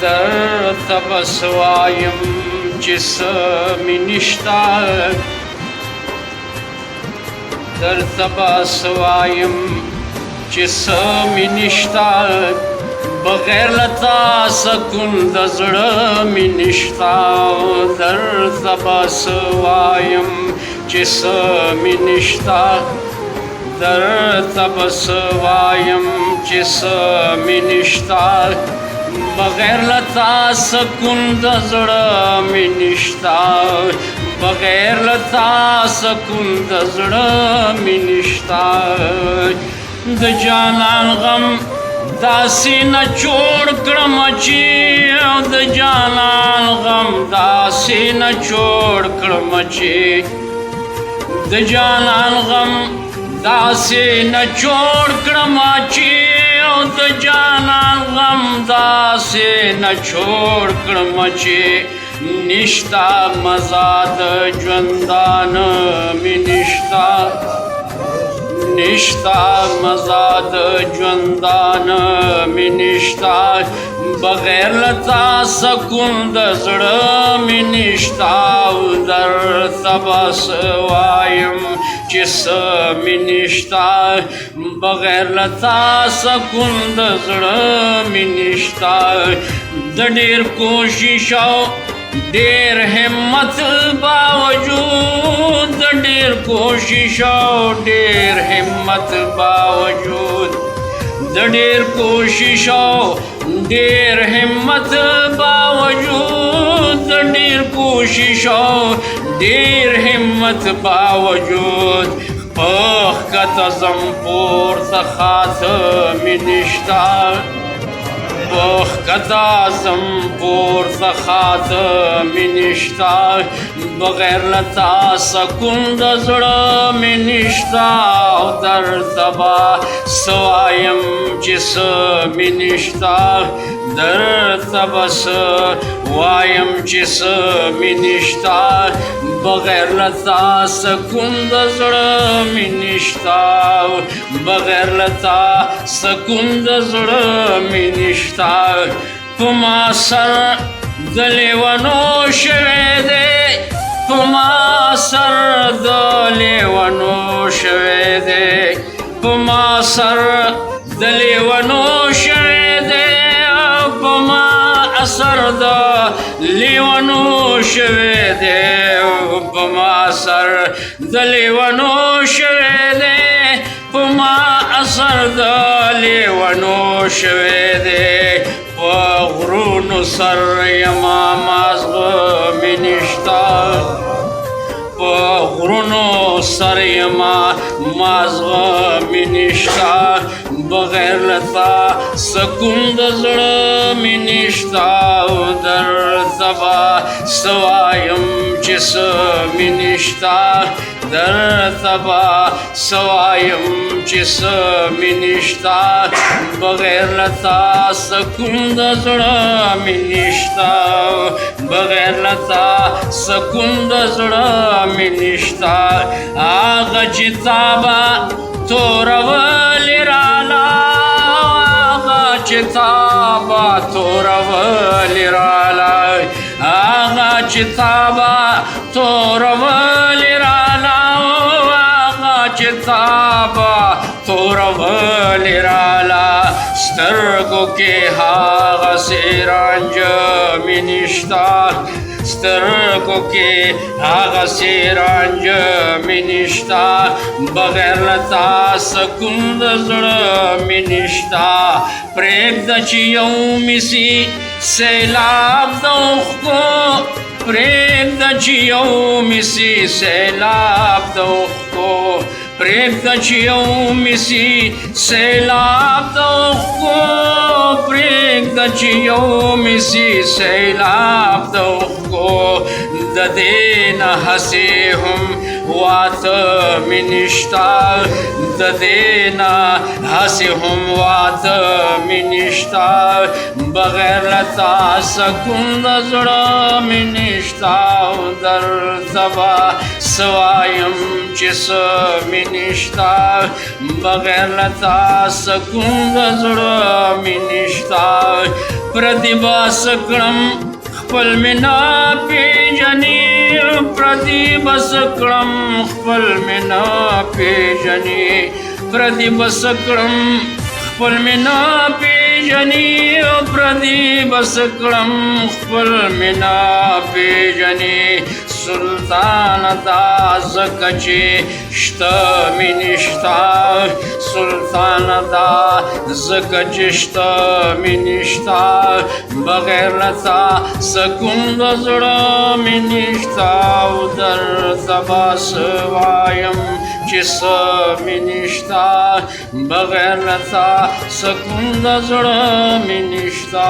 درته بس وایم چې څه مې نشته درته بس وایم چې څه مې نشته بغیر له تا سکون د زړه مې نشته درته بس وایم چې څه مې نشته درته بس وایم چې څه مې نشته بغیر له تا سکون د زړه مې نشته بغیر له تا سکون د زړه مې نشته د جانان غم داسې نه جوړ کړم چې د جانان غم داسې نه جوړ کړم چې د جانان غم داسې نه جوړ کړم چې د جانان غم داسې نه جوړ کړم چې نشتا مزه د ژوندانه مې نشتا نشتا مزه د ژوندانه مې نشتا بغیر له تا سکون د زړه مې نشتا درته بس وایم چې څه مې نشتا بغیر له تا سکون د زړه مې نشتا د ډېر کوشش او ډېر همت باوجود د ډېر کوشش او ډېر همت باوجود د ډېر کوشش او ډېر همت باوجود د ډېر کوشش او ډېر همت باوجود پخ کته زم پورته خاطه مې نشته پخ کته زم پورته خاطه مې نشته بغیر له تا سکون د زړه مې نشته او درته به څه وایم چې څه مې نشته درته به څه وایم چې څه مې نشته بغیر له تا سکون د زړه مې نشته بغیر له تا سکون د زړه مې نشته په ما سر د لیونو شوی دی په ما سر د لیونو شوی دی په ما سر د لیونو شوی دی په ما اثر د لیونو شوی دی په ما سر د لیونو شوی دی په ما اثر د لیونو شوی دی په غرونو سر یما مازغه مې نشته په غرونو سر یما مازغه مې نشته بغیر له تا سکون د زړه مې نشته درته به څه وایم چې څه مې نشته درته به څه وایم چې څه مې نشته بغیر له تا سکون د زړه مې نشته بغیر له تا سکون د زړه مې نشته هغه چې تا به تورولې راله هغه چې تا به تورولې راله هغه چې تا به تورولې راله هغه چې تا به تورولې راله سترګو کې هغسې رنج مې نشته سترګو کې هغسې رنج مې نشته بغیر له تا سکون د زړه مې نشته پرېږده چې یو مې سي سیلاب د اوښکو پرېږده چې یو مې سي سیلاب د اوښکو پرېږده چې یو مې سي سیلاب د اوښکو پرېږده چې یو مې سي سیلاب د اوښکو د دې نه هسې هم واته مې نشته د دې نه هسې هم واته مې نشته بغیر له تا سکون د زړه مې نشته درته به څه وایم چې څه مې نشته بغیر له تا سکون د زړه مې نشته پردیباس کړم خپل مینا پیژنې پردیباس کړم خپل مینا پیژنې پردیباس کړم خپل مینا پیژنې پردیباس کړم خپل مینا پیژنې سلطان دا زکه چې شته مې نشته سلطان دا زکه چې شته مې نشته بغیر له تا سکون د زړه مې نشته او درته به څه وایم چې څه مې نشته بغیر له تا سکون د زړه مې نشته